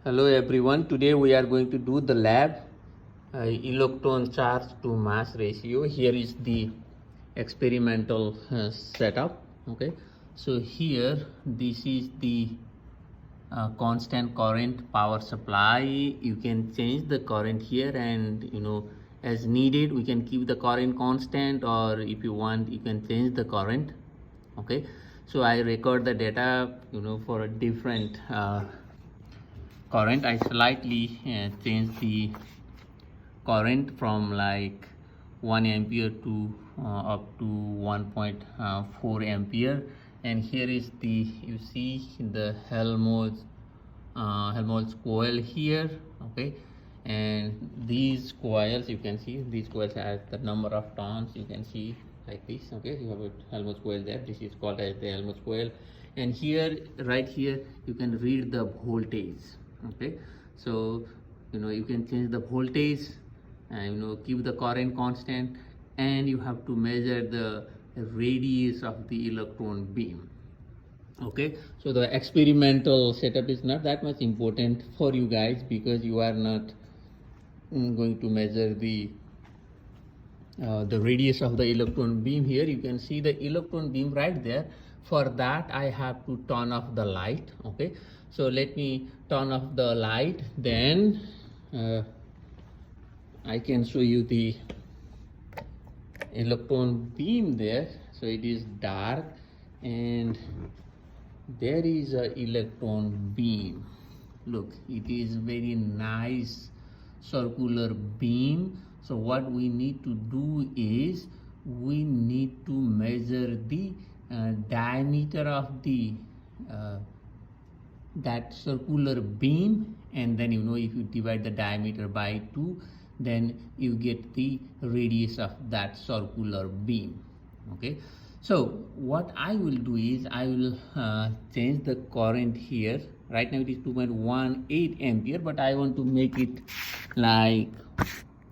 Hello everyone, today we are going to do the lab electron charge to mass ratio. Here is the experimental setup. Okay, so here this is the constant current power supply. You can change the current here, and as needed we can keep the current constant, or if you want you can change the current. Okay, so I record the data for a different current. I slightly change the current from like 1 ampere to up to 1.4 ampere, and here is the, you see the Helmholtz coil here. Okay, and these coils, you can see these coils has the number of turns, you can see like this. Okay, you have a Helmholtz coil there, this is called as the Helmholtz coil, and here, right here, you can read the voltage. Okay, so you can change the voltage and keep the current constant, and you have to measure the radius of the electron beam. Okay, so the experimental setup is not that much important for you guys because you are not going to measure the radius of the electron beam. Here you can see the electron beam right there. For that I have to turn off the light. Okay, so let me turn off the light, then I can show you the electron beam there. So it is dark and there is a electron beam. Look, it is very nice circular beam. So what we need to do is we need to measure the diameter of the that circular beam, and then if you divide the diameter by 2, then you get the radius of that circular beam. Okay, so what I will do is I will change the current here. Right now it is 2.18 ampere, but I want to make it like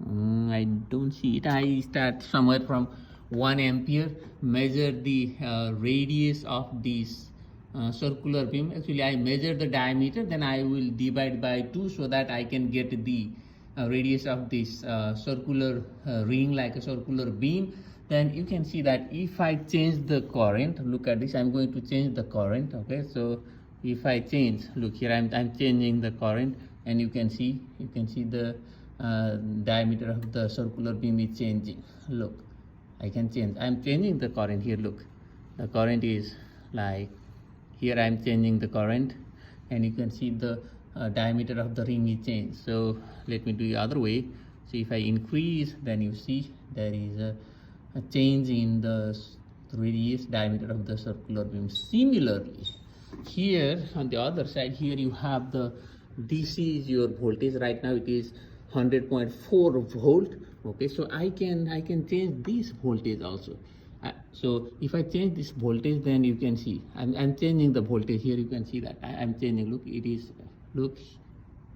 I don't see it. I start somewhere from 1 ampere, measure the radius of this circular beam. Actually I measure the diameter, then I will divide by 2 so that I can get the radius of this circular ring, like a circular beam. Then you can see that if I change the current, look at this, I'm going to change the current. Okay, so if I change, look here, I'm changing the current, and you can see the diameter of the circular beam is changing. Look, I can change, I'm changing the current here. Look, the current is like here, I'm changing the current, and you can see the diameter of the ring is changed. So let me do the other way. So if I increase, then you see there is a change in the radius, diameter of the circular beam. Similarly, here on the other side, here you have the, this is your voltage. Right now it is 100.4 volt. Okay, so I can change this voltage also. So if I change this voltage, then you can see I'm changing the voltage here. You can see that I'm changing. Look, it is, look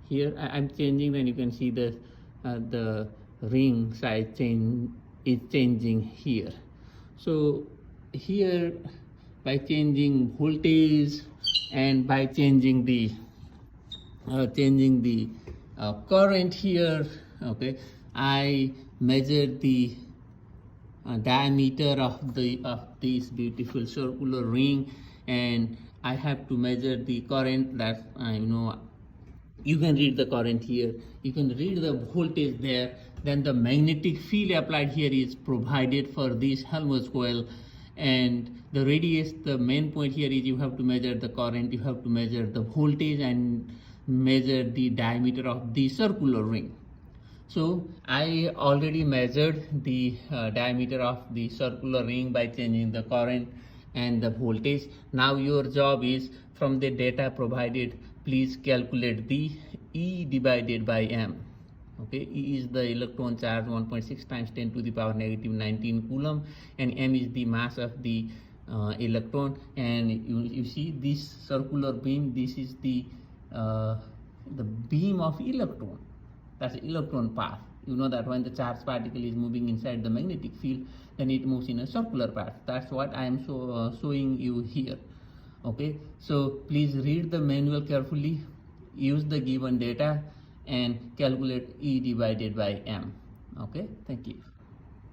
here, I'm changing. Then you can see the ring size change is changing here. So here, by changing voltage and by changing the current here, okay, I measured the diameter of this beautiful circular ring, and I have to measure the current. That you can read the current here, you can read the voltage there. Then the magnetic field applied here is provided for this Helmholtz coil, and the radius, the main point here is you have to measure the current, you have to measure the voltage, and measure the diameter of the circular ring. So I already measured the diameter of the circular ring by changing the current and the voltage. Now your job is, from the data provided, please calculate the E divided by M. Okay, E is the electron charge, 1.6 times 10 to the power negative 19 coulomb, and M is the mass of the electron. And you see this circular beam, this is the beam of electron. That's the electron path. You know that when the charged particle is moving inside the magnetic field, then it moves in a circular path. That's what I am showing you here. Okay, so please read the manual carefully. use the given data and calculate E divided by M. Okay, thank you.